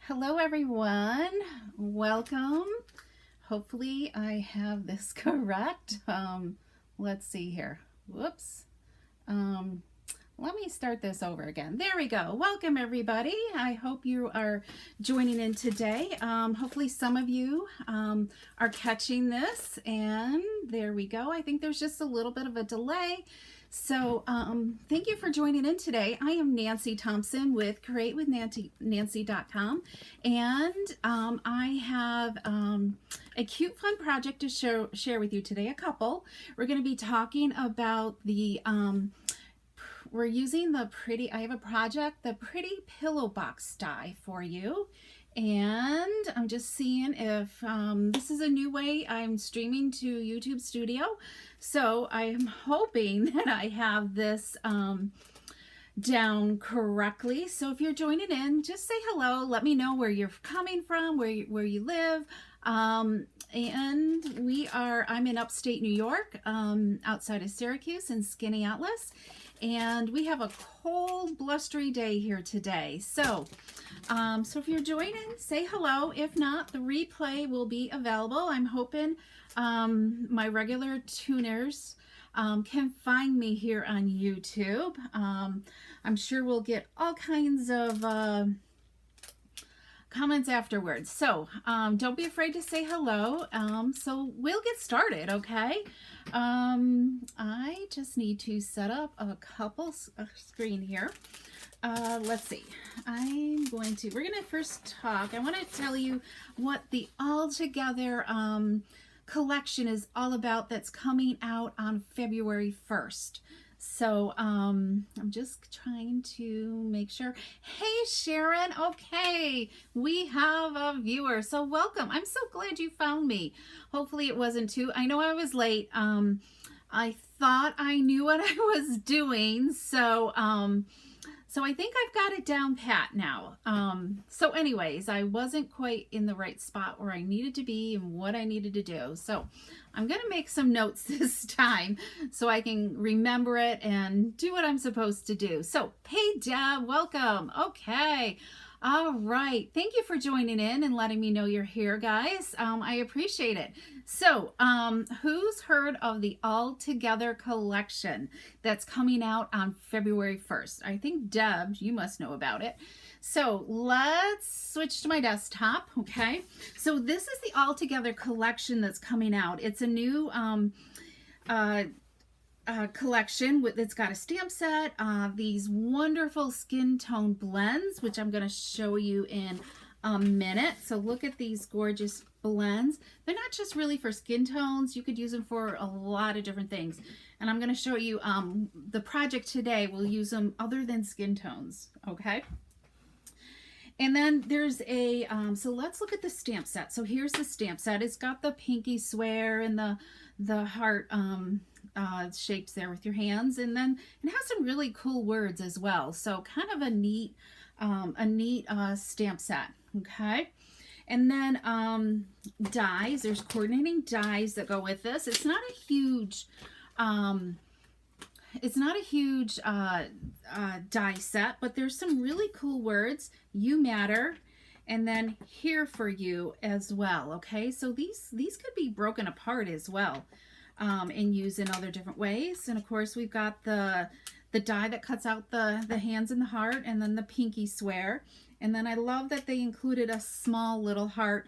Hello everyone, welcome. Hopefully I have this correct. Let's see here. Whoops. Let me start this over again. There we go. Welcome everybody. I hope you are joining in today. Hopefully some of you are catching this, and there we go. I think there's just a little bit of a delay. So thank you for joining in today. I am Nancy Thompson with createwithnancy.com, and I have a cute fun project to share with you today, a couple. We're going to be talking about the we're using the pretty, I have a project, the pretty Pillowbox die for you. And I'm just seeing if this is a new way I'm streaming to YouTube Studio. So I'm hoping that I have this down correctly. So if you're joining in, just say hello. Let me know where you're coming from, where you live. And I'm in upstate New York, outside of Syracuse in Skinny Atlas. And we have a cold, blustery day here today. So if you're joining, say hello. If not, the replay will be available. I'm hoping my regular tuners can find me here on YouTube. I'm sure we'll get all kinds of comments afterwards. So don't be afraid to say hello. So we'll get started, okay? I just need to set up a couple screen here. Let's see. We're going to first talk. I want to tell you what the All Together collection is all about that's coming out on February 1st. So I'm just trying to make sure. Hey Sharon, okay, we have a viewer, so welcome. I'm so glad you found me. Hopefully it wasn't too, I know I was late. I thought I knew what I was doing, so I think I've got it down pat now. So anyways, I wasn't quite in the right spot where I needed to be and what I needed to do. So I'm going to make some notes this time so I can remember it and do what I'm supposed to do. So, hey Deb, welcome. Okay. All right. Thank you for joining in and letting me know you're here, guys. I appreciate it. So, who's heard of the All Together collection that's coming out on February 1st? I think Deb, you must know about it. So let's switch to my desktop, okay? So this is the All Together collection that's coming out. It's a new collection that's got a stamp set, these wonderful skin tone blends, which I'm going to show you in a minute. So look at these gorgeous blends. They're not just really for skin tones. You could use them for a lot of different things. And I'm going to show you the project today. We'll use them other than skin tones, okay? And then there's a, so let's look at the stamp set. So here's the stamp set. It's got the pinky swear and the heart shapes there with your hands. And then it has some really cool words as well. So kind of a neat stamp set, okay? And then dies, there's coordinating dies that go with this. It's not a huge die set, but there's some really cool words. You matter, and then here for you as well. Okay, so these could be broken apart as well and used in other different ways. And of course we've got the die that cuts out the hands and the heart, and then the pinky swear. And then I love that they included a small little heart,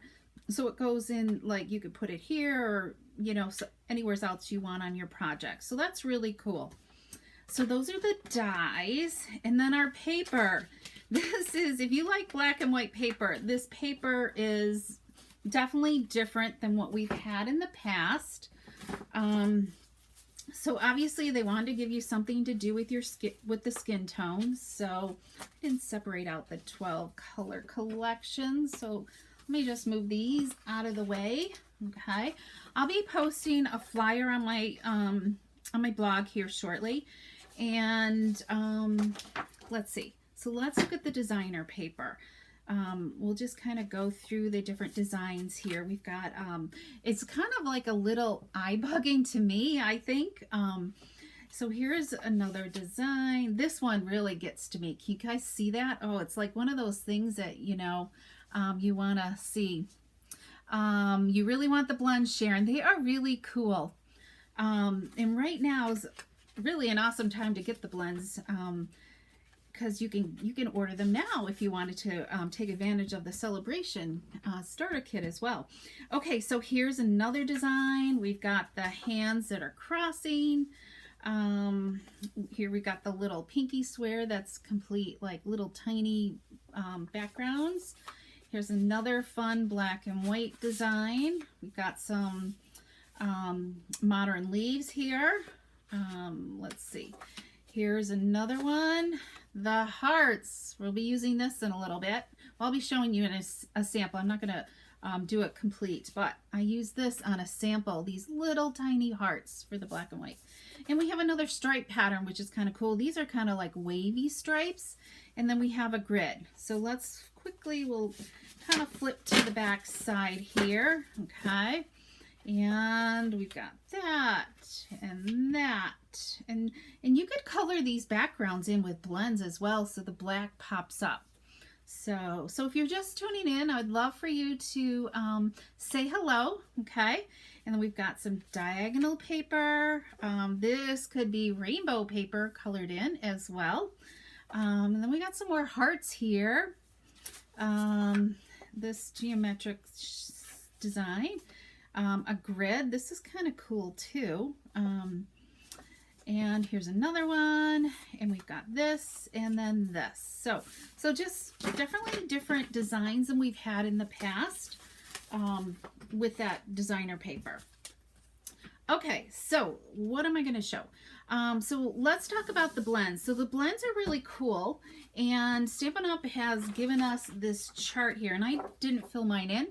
so it goes in, like you could put it here, or you know, so anywhere else you want on your project. So that's really cool. So those are the dies. And then our paper. This is, if you like black and white paper, this paper is definitely different than what we've had in the past. So obviously they wanted to give you something to do with your skin, with the skin tones. So I didn't separate out the 12 color collection. So let me just move these out of the way. Okay. I'll be posting a flyer on my blog here shortly. And let's see. So let's look at the designer paper. We'll just kind of go through the different designs here. We've got, it's kind of like a little eye-bugging to me, I think. So here's another design. This one really gets to me. Can you guys see that? Oh, it's like one of those things that, you know, you want to see. You really want the blends, Sharon. They are really cool. And right now is really an awesome time to get the blends, because you can order them now if you wanted to take advantage of the celebration starter kit as well. Okay, so here's another design. We've got the hands that are crossing. Here we got the little pinky swear that's complete, like little tiny backgrounds. Here's another fun black and white design. We've got some modern leaves here. Let's see. Here's another one. The hearts. We'll be using this in a little bit. I'll be showing you in a sample. I'm not going to do it complete, but I use this on a sample. These little tiny hearts for the black and white. And we have another stripe pattern, which is kind of cool. These are kind of like wavy stripes. And then we have a grid. So let's quickly, we'll kind of flip to the back side here. Okay. And we've got that and that. And you could color these backgrounds in with blends as well, so the black pops up. So if you're just tuning in, I'd love for you to say hello, okay? And then we've got some diagonal paper. This could be rainbow paper colored in as well. And then we got some more hearts here. This geometric design. A grid. This is kind of cool too. And here's another one, and we've got this and then this. So just definitely different designs than we've had in the past with that designer paper. Okay, so what am I going to show? So let's talk about the blends. So the blends are really cool, and Stampin' Up! Has given us this chart here, and I didn't fill mine in.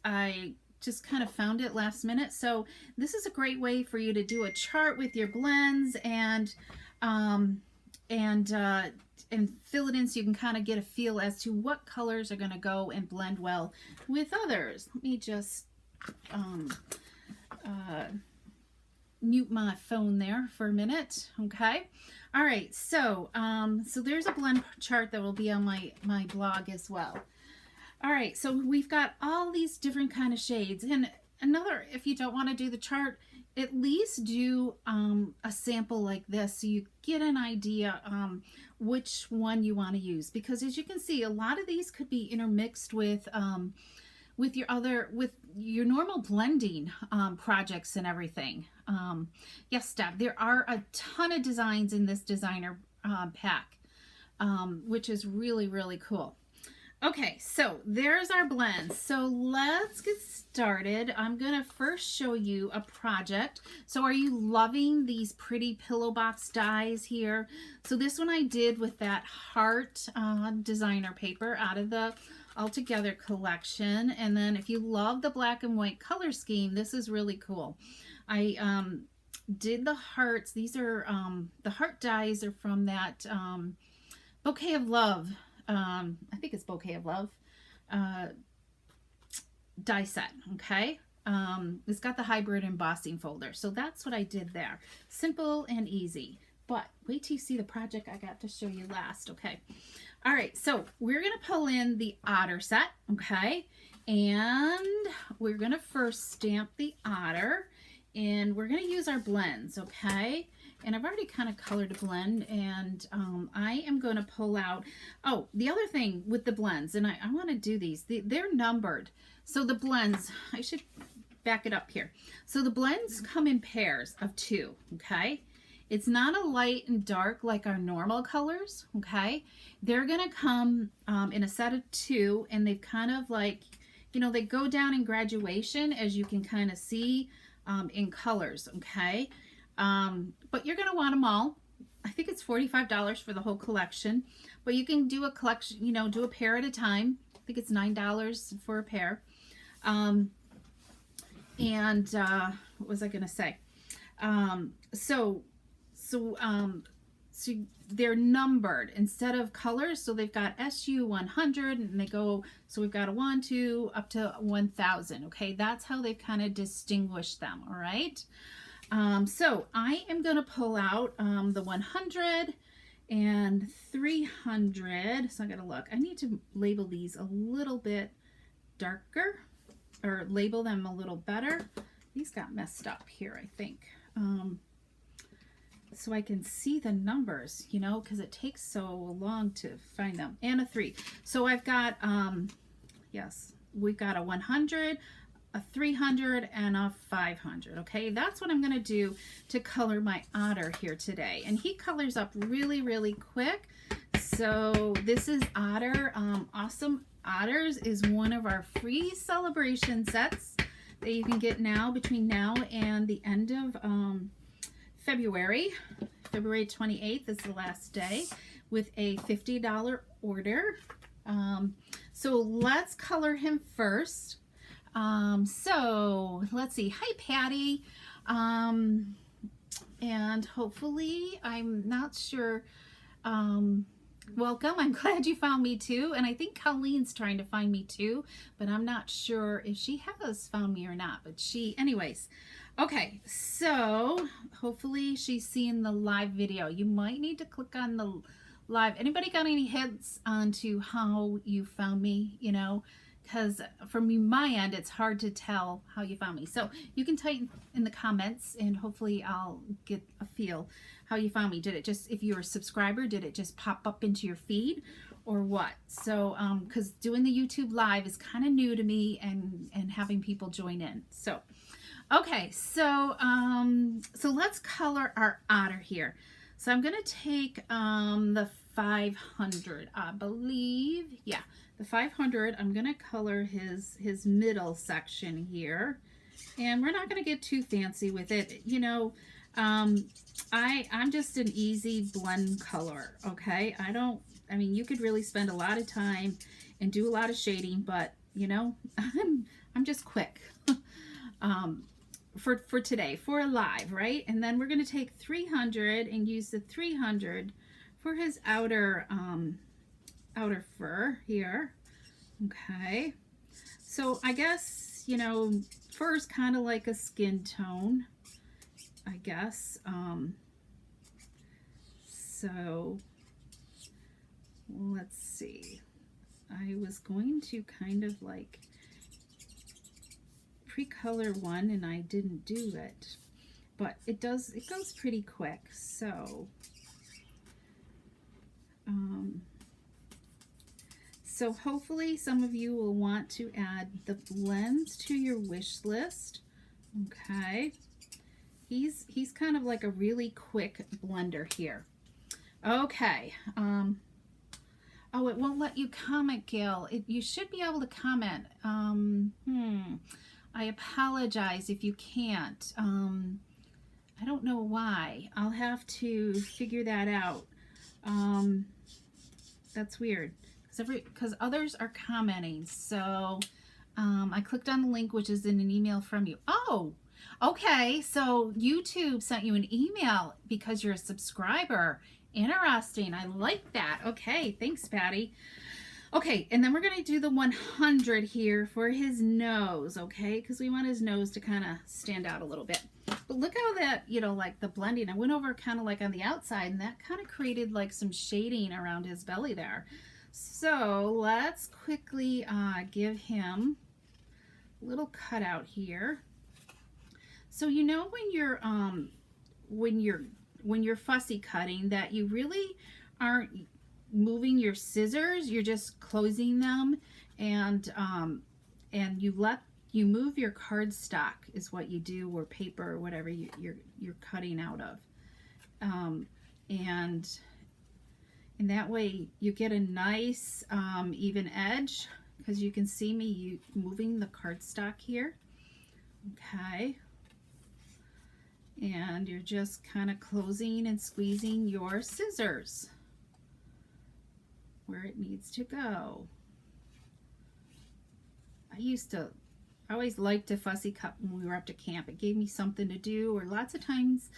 I just kind of found it last minute. So this is a great way for you to do a chart with your blends and fill it in so you can kind of get a feel as to what colors are going to go and blend well with others. Let me just mute my phone there for a minute. Okay. All right. So there's a blend chart that will be on my blog as well. All right, so we've got all these different kind of shades. And another, if you don't want to do the chart, at least do a sample like this so you get an idea which one you want to use. Because as you can see, a lot of these could be intermixed with your normal blending projects and everything. Yes, Deb, there are a ton of designs in this designer pack, which is really, really cool. Okay, so there's our blends. So let's get started. I'm going to first show you a project. So are you loving these pretty Pillowbox dies here? So this one I did with that heart designer paper out of the Altogether collection. And then if you love the black and white color scheme, this is really cool. I did the hearts. These are the heart dies are from that Bouquet of Love. I think it's Bouquet of Love die set. Okay. It's got the hybrid embossing folder. So that's what I did there. Simple and easy. But wait till you see the project I got to show you last. Okay. All right. So we're going to pull in the Otter set. Okay. And we're going to first stamp the Otter. And we're going to use our blends. Okay. And I've already kind of colored a blend, and I am going to pull out, oh, the other thing with the blends, and I want to do these, they're numbered. So the blends, I should back it up here. So the blends come in pairs of 2, okay? It's not a light and dark like our normal colors, okay? They're going to come in a set of 2, and they've kind of like, you know, they go down in graduation, as you can kind of see in colors, okay? But you're going to want them all. I think it's $45 for the whole collection, but you can do a collection, you know, do a pair at a time. I think it's $9 for a pair. What was I going to say? So they're numbered instead of colors. So they've got SU 100 and they go, so we've got a 1, 2, up to 1,000. Okay. That's how they've kind of distinguished them. All right. So I am going to pull out the 100, and 300. So I gotta look. I need to label these a little bit darker, or label them a little better. These got messed up here, I think. So I can see the numbers, you know, because it takes so long to find them. And a 3. So I've got, yes, we've got a 100, a 300, and a 500. Okay, that's what I'm going to do to color my otter here today. And he colors up really, really quick. So this is Otter. Awesome Otters is one of our free celebration sets that you can get now, between now and the end of February 28th is the last day, with a $50 order. So let's color him first. So let's see. Hi, Patty. And hopefully, I'm not sure. Welcome. I'm glad you found me too. And I think Colleen's trying to find me too, but I'm not sure if she has found me or not. But she, anyways. Okay, so hopefully she's seeing the live video. You might need to click on the live. Anybody got any hints onto how you found me, you know? Because from my end, it's hard to tell how you found me. So you can type in the comments, and hopefully I'll get a feel how you found me. Did it just, if you're a subscriber, did it just pop up into your feed or what? So, because doing the YouTube live is kind of new to me, and having people join in. So, okay, so so let's color our otter here. So I'm going to take the 500, I believe. Yeah, the 500. I'm going to color his middle section here. And we're not going to get too fancy with it. You know, I'm just an easy blend color, okay? I mean, you could really spend a lot of time and do a lot of shading, but, you know, I'm just quick. For today, for a live, right? And then we're going to take 300 and use the 300 for his outer fur here. Okay, so I guess, you know, fur is kind of like a skin tone, I guess. So let's see. I was going to kind of like pre-color one, and I didn't do it, but it goes pretty quick. So so hopefully some of you will want to add the blends to your wish list. Okay, he's kind of like a really quick blender here. Okay, oh, it won't let you comment, Gail. You should be able to comment. I apologize if you can't. I don't know why. I'll have to figure that out. That's weird, because others are commenting. So I clicked on the link, which is in an email from you. Oh, okay. So YouTube sent you an email because you're a subscriber. Interesting. I like that. Okay, thanks, Patty. Okay, and then we're going to do the 100 here for his nose, okay? Because we want his nose to kind of stand out a little bit. But look how that, you know, like the blending, I went over kind of like on the outside, and that kind of created like some shading around his belly there. So let's quickly give him a little cutout here. So you know when you're fussy cutting, that you really aren't moving your scissors, you're just closing them, and you move your cardstock is what you do, or paper, or whatever you're cutting out of, and that way you get a nice even edge, because you can see me moving the cardstock here. Okay, and you're just kind of closing and squeezing your scissors where it needs to go. I always liked to fussy cut when we were up to camp. It gave me something to do, or lots of times,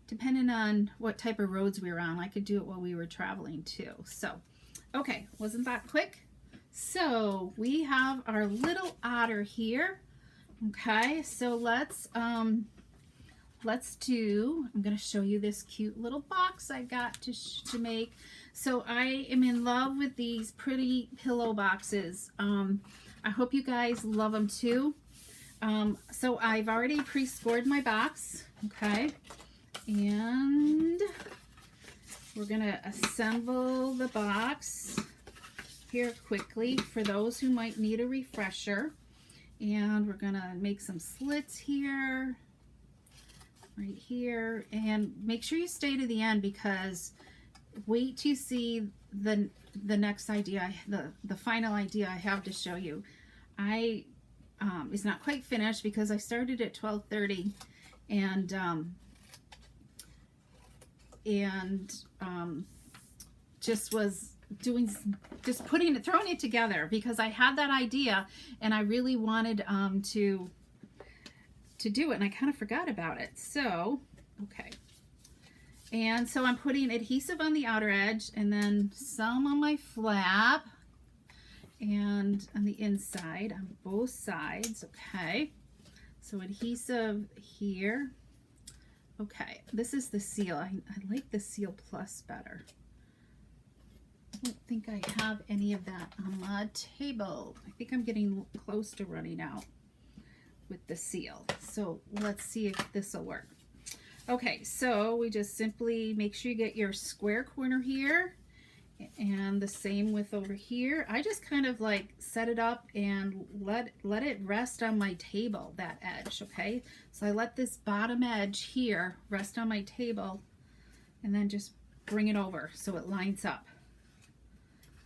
depending on what type of roads we were on, I could do it while we were traveling too. So, okay, wasn't that quick? So we have our little otter here. Okay, so let's I'm going to show you this cute little box I got to make. So I am in love with these pretty pillow boxes. I hope you guys love them too. So I've already pre-scored my box, okay? And we're going to assemble the box here quickly for those who might need a refresher. And we're going to make some slits here, right here. And make sure you stay to the end, because wait to see the next idea, the final idea I have to show you. It's not quite finished because I started at 12:30 and just was throwing it together because I had that idea and I really wanted to do it, and I kind of forgot about it. So okay, and so I'm putting adhesive on the outer edge and then some on my flap and on the inside on both sides. Okay, so adhesive here. Okay, this is the seal. I like the Seal Plus better. I don't think I have any of that on my table. I think I'm getting close to running out with the seal. So let's see if this will work. Okay, so we just simply make sure you get your square corner here, and the same with over here. I just kind of like set it up and let it rest on my table, that edge. Okay, so I let this bottom edge here rest on my table and then just bring it over so it lines up.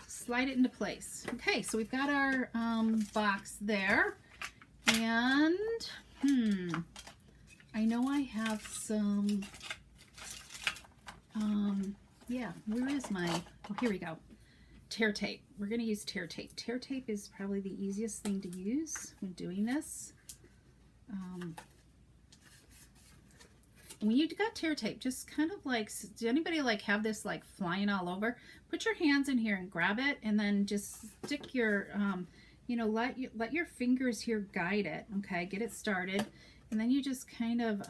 Slide it into place. Okay, so we've got our box there, and I know I have some yeah, where is my, oh, here we go, tear tape. We're going to use tear tape. Tear tape is probably the easiest thing to use when doing this. When you got tear tape, just kind of like, does anybody like have this like flying all over? Put your hands in here and grab it, and then just stick your, you know, let your fingers here guide it. Okay, get it started, and then you just kind of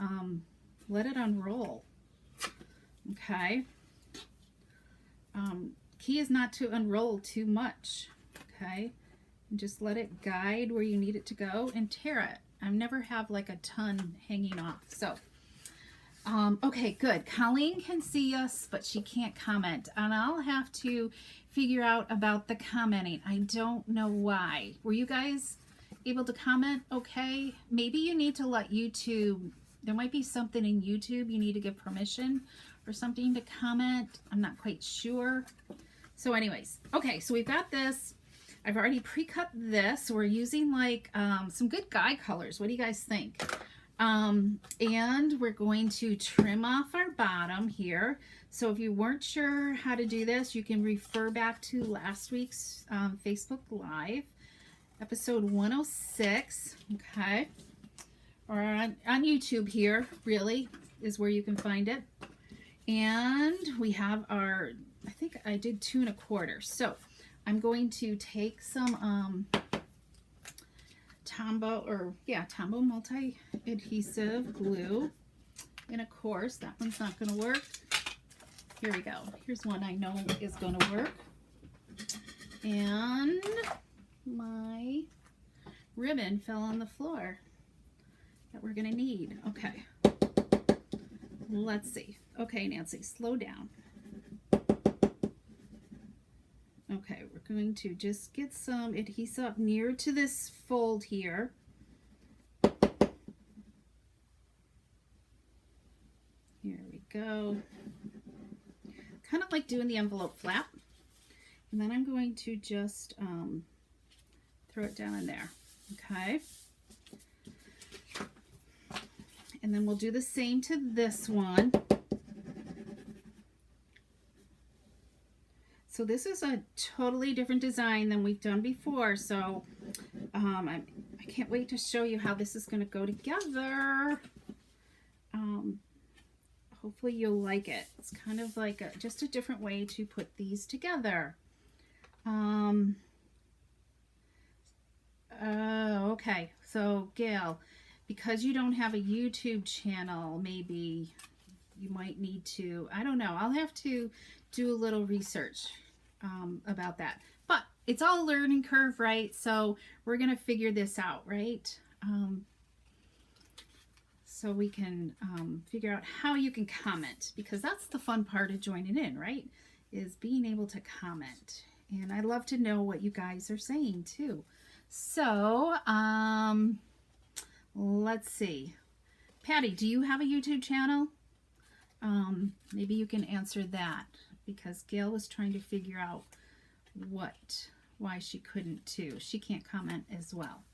let it unroll. Okay. Key is not to unroll too much. Okay, and just let it guide where you need it to go and tear it. I never have like a ton hanging off. So okay, good. Colleen can see us, but she can't comment, and I'll have to figure out about the commenting. I don't know why. Were you guys able to comment okay? Maybe you need to let YouTube, there might be something in YouTube you need to give permission or something to comment. I'm not quite sure. So anyways, okay, so we've got this. I've already pre-cut this. We're using like some good guide colors. What do you guys think? And we're going to trim off our bottom here. So if you weren't sure how to do this, you can refer back to last week's Facebook Live, episode 106, okay? Or on YouTube here, really, is where you can find it. And we have our, I think I did 2 1/4. So I'm going to take some Tombow multi-adhesive glue. And of course, that one's not going to work. Here we go. Here's one I know is going to work. And my ribbon fell on the floor that we're going to need. Okay. Let's see. Okay, Nancy, slow down. Okay, we're going to just get some adhesive near to this fold here. Here we go. Kind of like doing the envelope flap. And then I'm going to just throw it down in there. Okay. And then we'll do the same to this one. So this is a totally different design than we've done before. So I can't wait to show you how this is going to go together. Hopefully you'll like it. It's kind of like just a different way to put these together. Okay, so Gail, because you don't have a YouTube channel, maybe you might need to, I don't know. I'll have to do a little research about that. But it's all a learning curve, right? So we're going to figure this out, right? So we can figure out how you can comment, because that's the fun part of joining in, right? Is being able to comment. And I love to know what you guys are saying too. So let's see. Patty, do you have a YouTube channel? Maybe you can answer that, because Gail was trying to figure out why she couldn't too. She can't comment as well.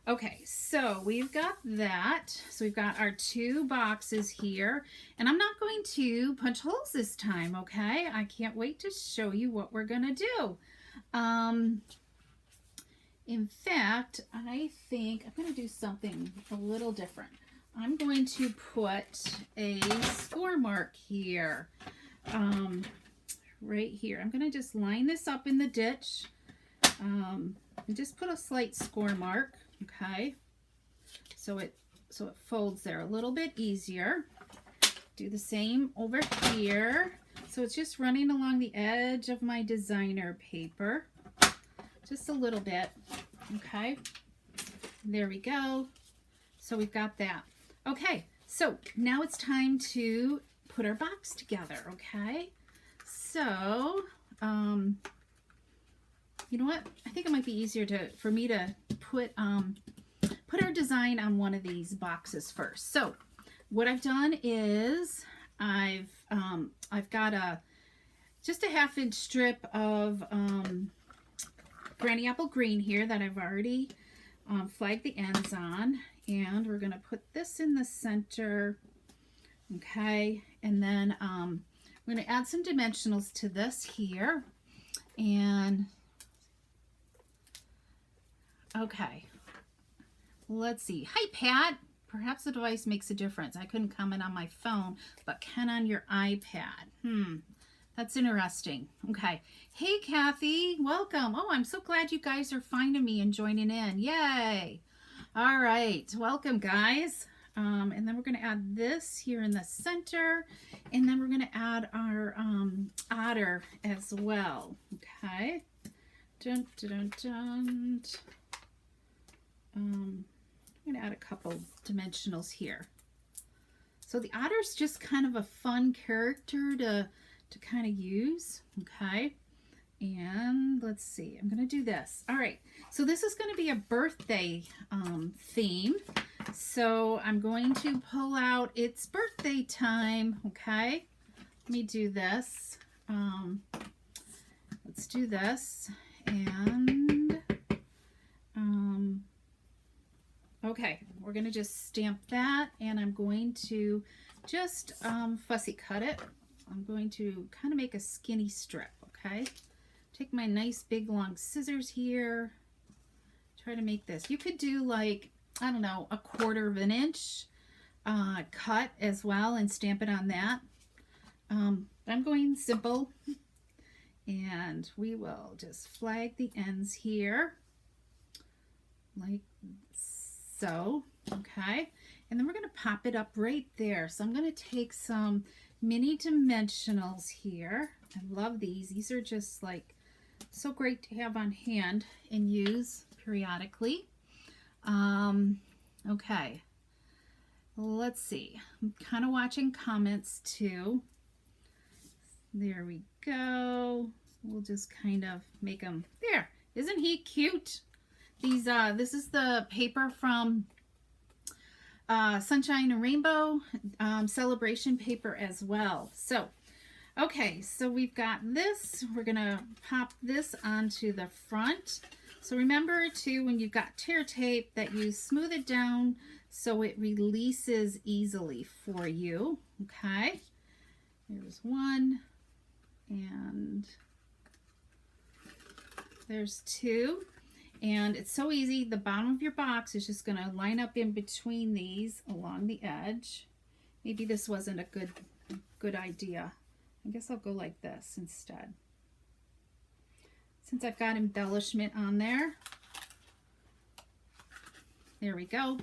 Okay, so we've got that. So we've got our 2 boxes here, and I'm not going to punch holes this time, okay? I can't wait to show you what we're gonna do. In fact, I think I'm gonna do something a little different. I'm going to put a score mark here, right here. I'm going to just line this up in the ditch and just put a slight score mark, okay? So it folds there a little bit easier. Do the same over here. So it's just running along the edge of my designer paper, just a little bit, okay? There we go. So we've got that. Okay, so now it's time to put our box together, okay? So, you know what? I think it might be easier for me to put our design on one of these boxes first. So, what I've done is I've got just a 1/2-inch strip of Granny Apple Green here that I've already flagged the ends on. And we're going to put this in the center, okay? And then we're going to add some dimensionals to this here. And, okay, let's see. Hi, Pat. Perhaps the device makes a difference. I couldn't comment on my phone, but can on your iPad. That's interesting. Okay. Hey, Kathy. Welcome. Oh, I'm so glad you guys are finding me and joining in. Yay. All right, welcome guys. And then we're going to add this here in the center, and then we're going to add our otter as well. Okay. Dun, dun, dun, dun. I'm going to add a couple dimensionals here. So the otter's just kind of a fun character to kind of use. Okay. And let's see, I'm going to do this. All right, so this is going to be a birthday theme. So I'm going to pull out It's Birthday Time, okay? Let me do this. Let's do this. And, okay, we're going to just stamp that, and I'm going to just fussy cut it. I'm going to kind of make a skinny strip, okay? Take my nice big long scissors here, try to make this. You could do like, I don't know, 1/4 inch cut as well and stamp it on that. I'm going simple, and we will just flag the ends here like so, okay? And then we're going to pop it up right there. So I'm going to take some mini dimensionals here. I love these. These are just like so great to have on hand and use periodically. Okay, let's see. I'm kind of watching comments too. There we go. We'll just kind of make them there. Isn't he cute? These this is the paper from Sunshine and Rainbow celebration paper as well. So okay, so we've got this. We're gonna pop this onto the front. So remember too, when you've got tear tape, that you smooth it down so it releases easily for you. Okay, there's one, and there's two. And it's so easy. The bottom of your box is just gonna line up in between these along the edge. Maybe this wasn't a good idea. I guess I'll go like this instead. Since I've got embellishment on there. There we go.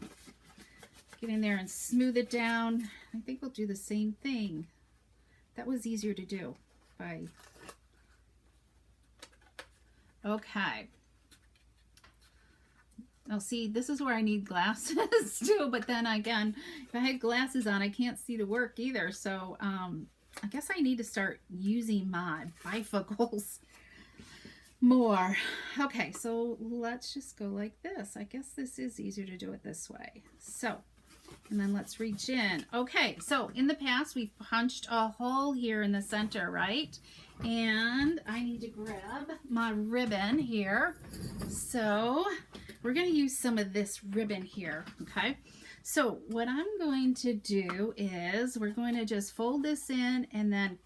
get in there and smooth it down. I think we'll do the same thing. That was easier to do by, okay. Now see, this is where I need glasses too, but then again, if I had glasses on, I can't see the work either. So I guess I need to start using my bifocals more. Okay, so let's just go like this. I guess this is easier to do it this way. So, and then let's reach in. Okay, so in the past, we've punched a hole here in the center, right? And I need to grab my ribbon here. So we're going to use some of this ribbon here, okay? So what I'm going to do is we're going to just fold this in and then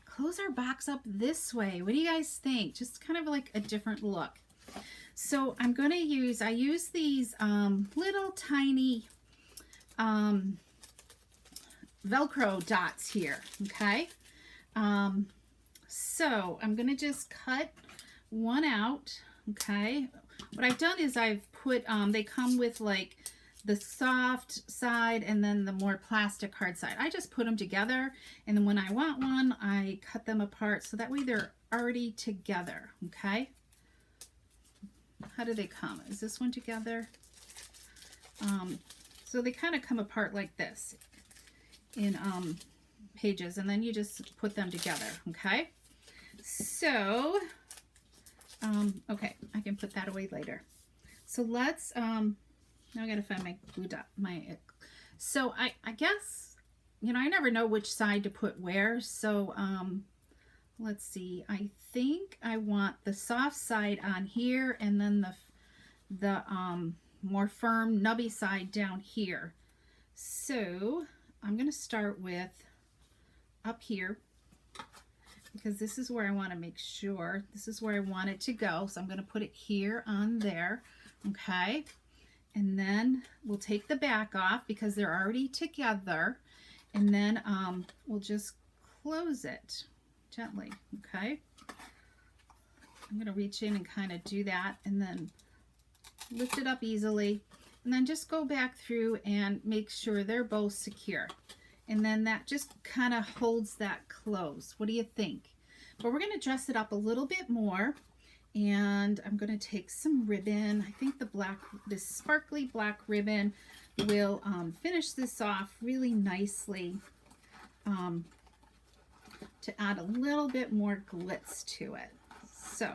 close our box up this way. What do you guys think? Just kind of like a different look. So I'm going to use, I use these little tiny Velcro dots here, okay? So I'm going to just cut one out, okay? What I've done is I've put, they come with like the soft side and then the more plastic hard side. I just put them together, and then when I want one, I cut them apart so that way they're already together, okay? How do they come? Is this one together? So they kind of come apart like this in pages, and then you just put them together, okay? So, okay, I can put that away later. So let's, now I gotta find my glue dot, so I guess, you know, I never know which side to put where, so let's see, I think I want the soft side on here, and then the more firm nubby side down here. So I'm gonna start with up here, because this is where I want to make sure, this is where I want it to go. So I'm going to put it here on there, okay? And then we'll take the back off because they're already together, and then we'll just close it gently, okay? I'm going to reach in and kind of do that, and then lift it up easily, and then just go back through and make sure they're both secure. And then that just kind of holds that close. What do you think? But we're going to dress it up a little bit more. And I'm going to take some ribbon. I think this sparkly black ribbon will finish this off really nicely to add a little bit more glitz to it. So,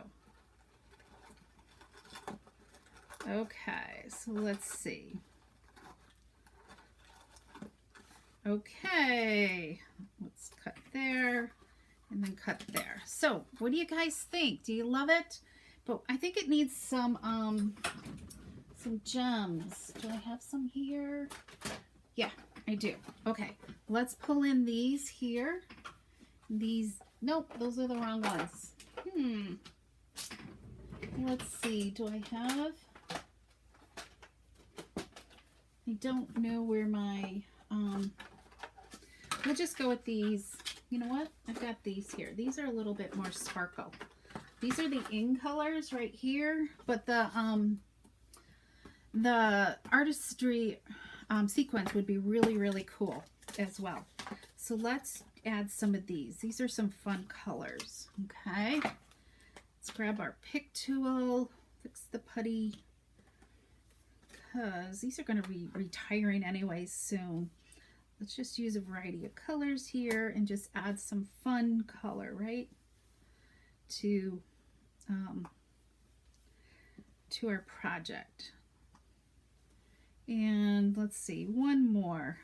okay, so let's see. Okay, let's cut there and then cut there. So what do you guys think? Do you love it? But I think it needs some gems. Do I have some here? Yeah, I do. Okay, let's pull in these here. These, nope, those are the wrong ones. Let's see, do I have, I don't know where my, we'll just go with these. You know what? I've got these here. These are a little bit more sparkle. These are the in colors right here, but the artistry sequence would be really, really cool as well. So let's add some of these. These are some fun colors. Okay. Let's grab our pick tool, fix the putty, because these are going to be retiring anyways soon. Let's just use a variety of colors here and just add some fun color, right, to our project. And let's see, one more.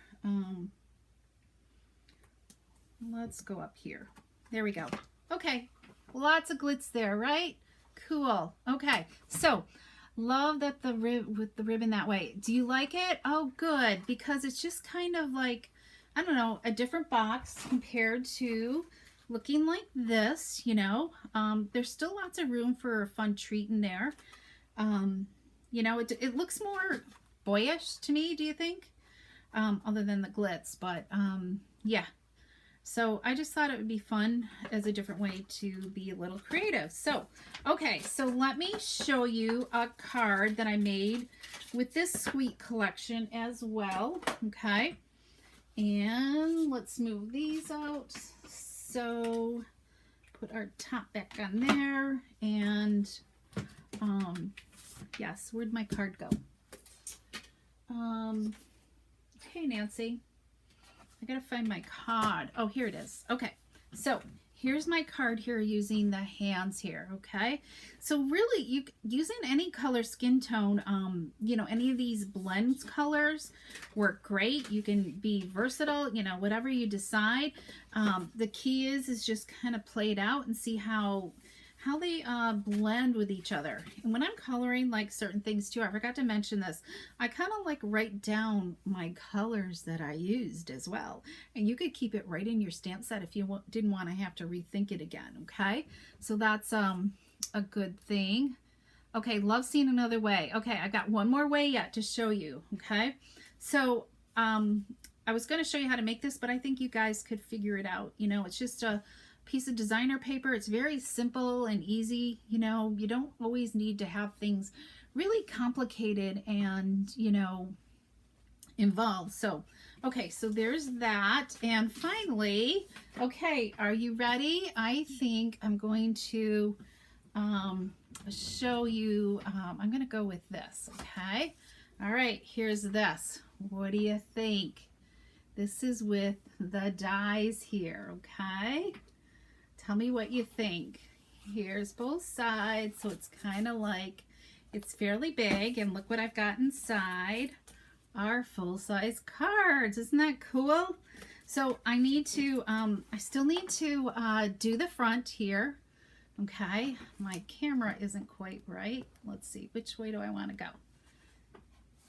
Let's go up here. There we go. Okay, lots of glitz there, right? Cool. Okay, so love that with the ribbon that way. Do you like it? Oh, good, because it's just kind of like, I don't know, a different box compared to looking like this, you know. There's still lots of room for a fun treat in there. You know, it looks more boyish to me, do you think? Other than the glitz, but yeah. So I just thought it would be fun as a different way to be a little creative. So, okay, so let me show you a card that I made with this sweet collection as well, okay? And let's move these out. So put our top back on there, and yes, where'd my card go? Okay, Nancy, I gotta find my card. Oh, here it is. Okay, so here's my card here using the hands here, okay? So really, you using any color skin tone, you know, any of these blends colors work great. You can be versatile, you know, whatever you decide. The key is just kind of play it out and see how they blend with each other. And when I'm coloring like certain things too, I forgot to mention this, I kind of like write down my colors that I used as well. And you could keep it right in your stamp set if you didn't want to have to rethink it again, okay? So that's a good thing. Okay, love seeing another way. Okay, I got one more way yet to show you, okay? So I was going to show you how to make this, but I think you guys could figure it out. You know, it's just a piece of designer paper. It's very simple and easy. You know, you don't always need to have things really complicated and, you know, involved. So, okay, so there's that. And finally, okay, are you ready? I think I'm going to show you, I'm going to go with this, okay? All right, here's this. What do you think? This is with the dies here, okay? Tell me what you think. Here's both sides, so it's kind of like, it's fairly big, and look what I've got inside. Our full-size cards. Isn't that cool? So I need to, I still need to do the front here. Okay, my camera isn't quite right. Let's see, which way do I want to go?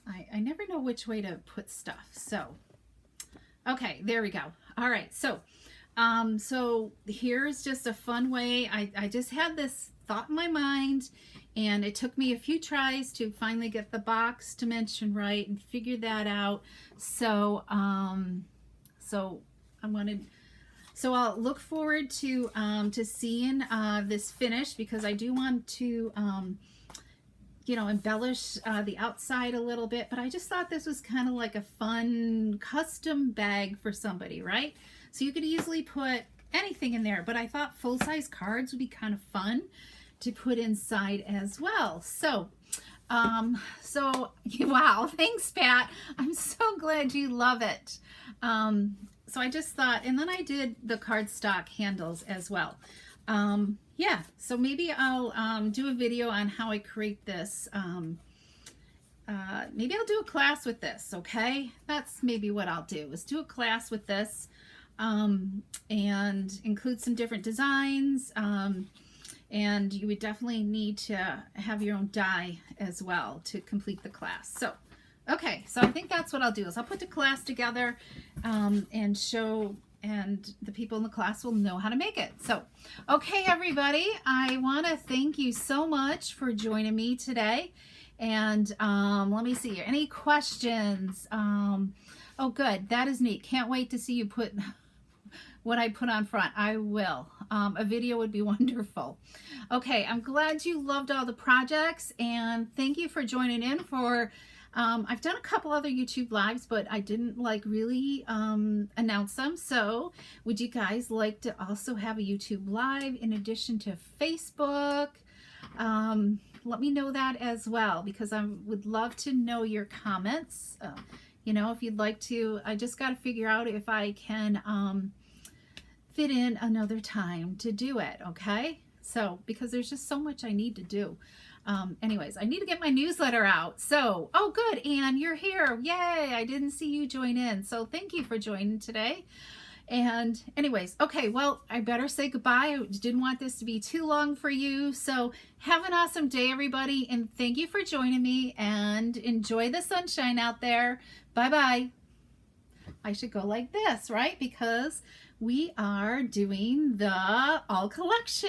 I never know which way to put stuff. So, okay, there we go. All right, so here's just a fun way. I just had this thought in my mind, and it took me a few tries to finally get the box dimension right and figure that out. So I'll look forward to seeing this finished, because I do want to you know, embellish the outside a little bit, but I just thought this was kind of like a fun custom bag for somebody, right? So you could easily put anything in there, but I thought full-size cards would be kind of fun to put inside as well. So, wow, thanks, Pat. I'm so glad you love it. So I just thought, and then I did the cardstock handles as well. Yeah, so maybe I'll do a video on how I create this. Maybe I'll do a class with this, okay? That's maybe what I'll do, is do a class with this and include some different designs. And you would definitely need to have your own die as well to complete the class. So, okay, so I think that's what I'll do, is I'll put the class together and show, and the people in the class will know how to make it. So, okay, everybody, I want to thank you so much for joining me today. And let me see, any questions? Oh, good, that is neat. Can't wait to see you put what I put on front. I will. A video would be wonderful. Okay, I'm glad you loved all the projects, and thank you for joining in for I've done a couple other YouTube lives, but I didn't like really announce them. So would you guys like to also have a YouTube live in addition to Facebook? Let me know that as well, because I would love to know your comments. You know, if you'd like to, I just got to figure out if I can fit in another time to do it. Okay. So, because there's just so much I need to do. Anyways, I need to get my newsletter out. So, oh good, Anne, you're here. Yay, I didn't see you join in. So thank you for joining today. And anyways, okay, well, I better say goodbye. I didn't want this to be too long for you. So have an awesome day, everybody. And thank you for joining me, and enjoy the sunshine out there. Bye-bye. I should go like this, right? Because we are doing the all collection.